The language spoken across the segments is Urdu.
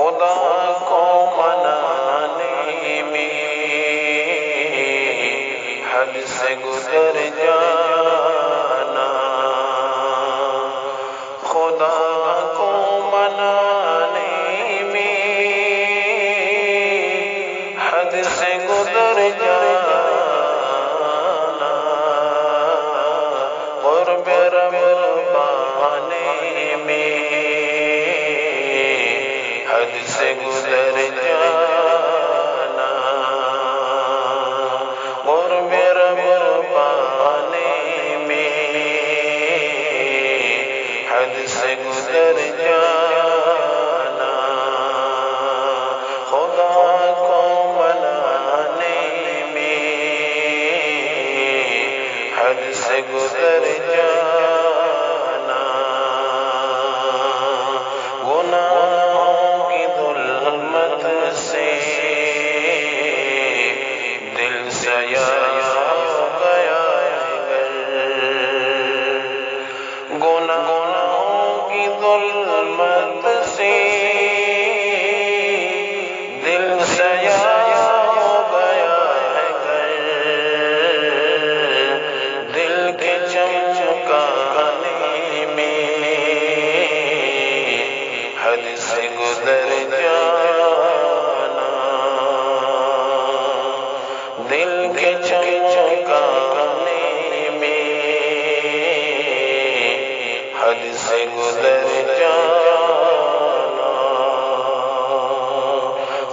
خدا کو منانے میں حد سے گزر جانا، خدا کو منانے میں حد سے گزر جانا، قرب رب پانے میں حد سے گزر جانا، قرب رب پانے میں حد سے گزر جانا، خدا کو منانے میں حد سے گزر جانا، گناہوں کی ظلمت سے دل سیاہ ہو گیا ہے، گناہوں کی ظلمت سے دل سیاہ ہو گیا ہے، دل کے چمکانے میں حد سے گزر جانا، دل کے چمکانے میں حد سے گزر جانا،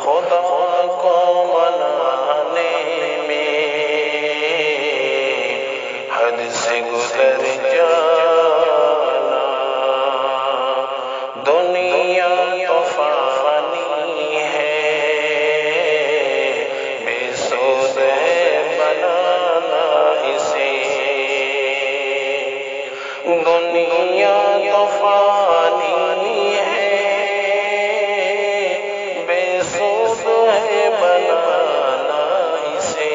خدا کو منانے میں حد سے گزر جانا، دنیا تو فانی ہے، بے سود ہے بنانا اسے، دنیا تو فانی ہے، بے سود ہے بنانا اسے،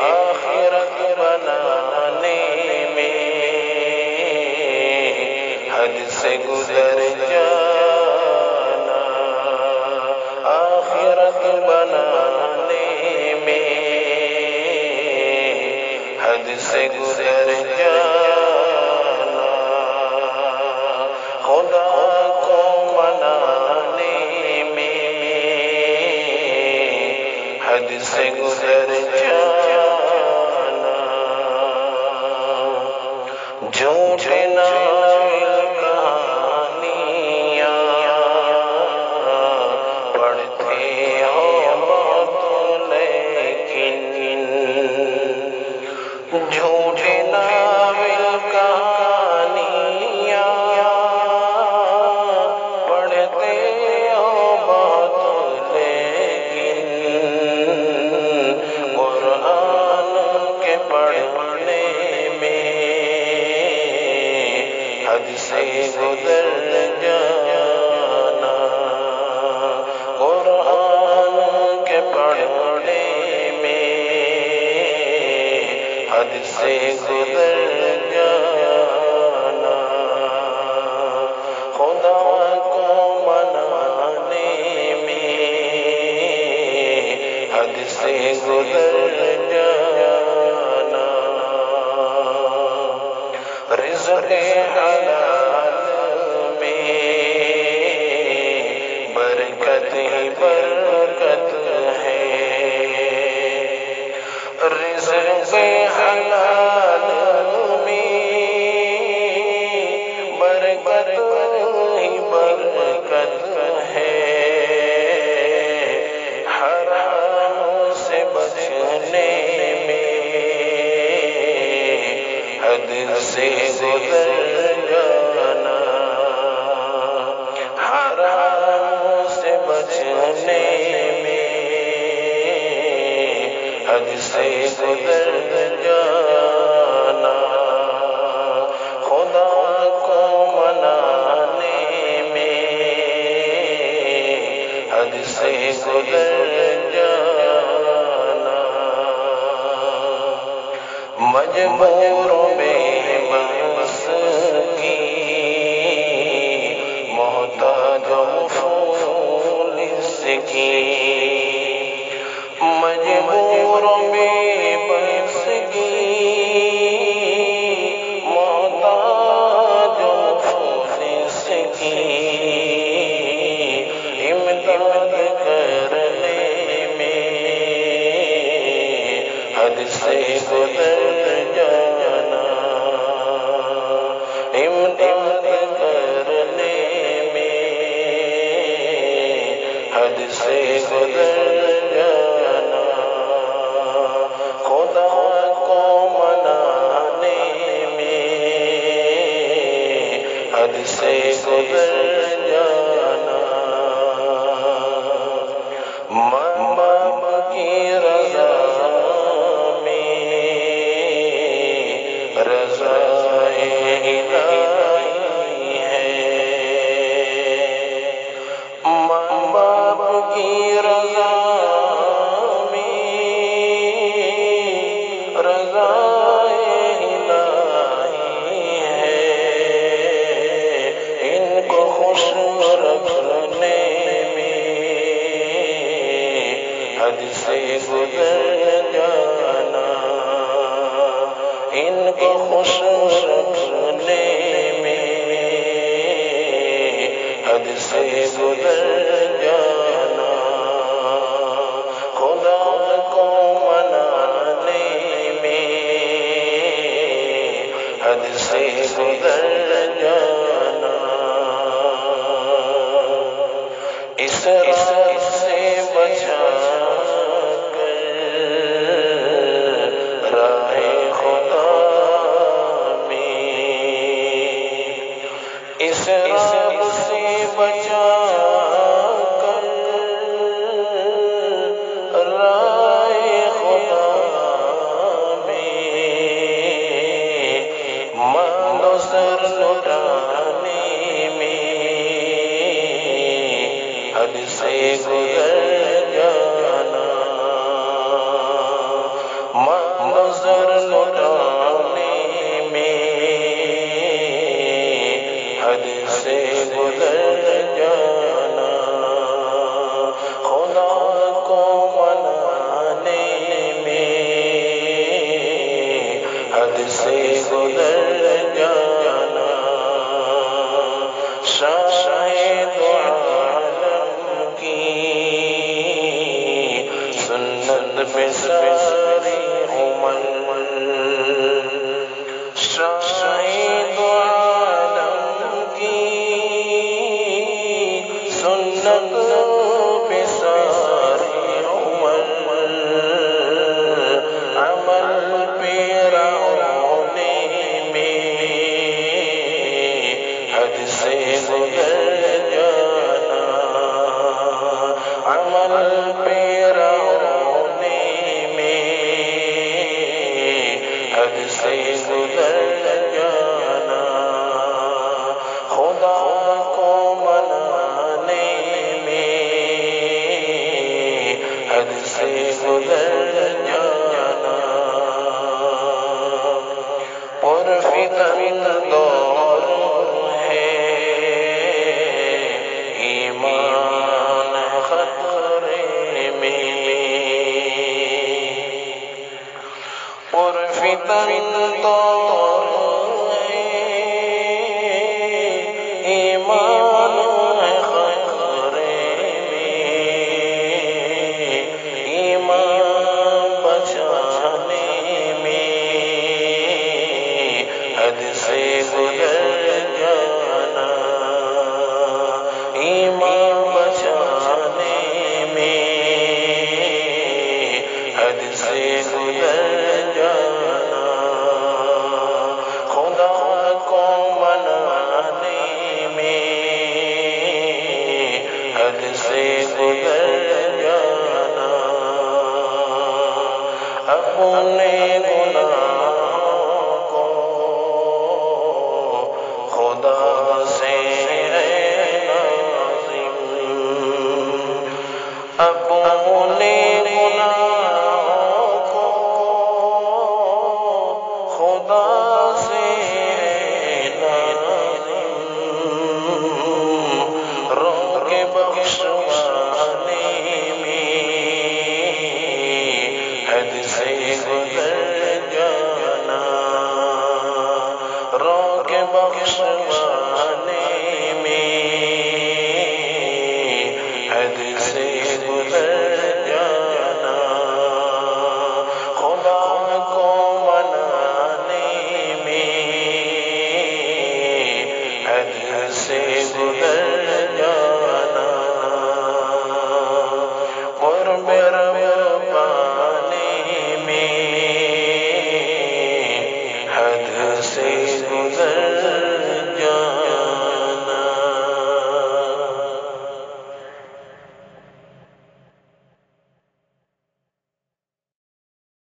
آخرت بنانے میں حد سے گزر جانا، آخرت بنانے میں حد سے گزر جانا، خدا کو منانے میں حد سے گزر جانا، جھوٹے ناول کہانیاں پڑھتے ہو بہت لیکن، جھوٹے ناول کہانیاں پڑھتے ہو بہت لیکن، قرآن کے پڑھنے میں حد سے گزر جانا، قرآن کے پڑھنے میں حد سے گزر جانا، خدا کو منانے میں حد سے گزر جانا، رزق حلال میں برکت ہی برکت ہے، رزق حلال میں برکت ہی برکت ہے، حرام سے بچنے میں حد سے گزر جانا، حرام سے بچنے میں حد سے گزر جانا، خدا کو منانے میں حد سے گزر جانا، مجبور بے بس کی محتاج کی مجبور بے بس کی محتاج نفوس کی امداد کرنے میں حد سے گزر جانا امداد کرنے میں حد سے گزر جانا خدا کو منانے میں حد سے گزر جانا ماں باپ کی رضا میں رضا الہی ہے ماں باپ کی رضا میں رضا الہی ہے ان کو خوش رکھنے میں حد سے گزر جانا ان کو خوش رکھنے میں حد سے گزر جانا خدا کو منانے میں حد سے گزر جانا اس راہ سے بچا کر راہ خدا میں اس راہ سے بچا کر راہ خدا میں مانو سر لٹانے میں حد سے گزر جانا مانو سر لٹانے میں حد سے گزر جانا خدا کو منانے میں حد سے گزر جانا شاہد عالم کی سنت پہ ساری عمر شاہد عالم کی سنت پہ ساری عمر عمل پیرا ہونے میں حد سے گزر جانا عمل پیرا ہونے میں حد سے گزر جانا خدا کو منانے میں حد سے گزر جانا پرفتن دور ہے ایمان خطرے میں پرفتن دور ہے ایمان خطرے میں ایمان بچانے میں حد سے گزر جانا ایمان بچانے میں حد سے گزر جانا خدا کو منانے میں حد سے گزر جانا اپنے گناہوں کو خدا سے ہے نازم اپنے گناہوں کو خدا سے ہے نازم رو کے بخشوانے بخشوانے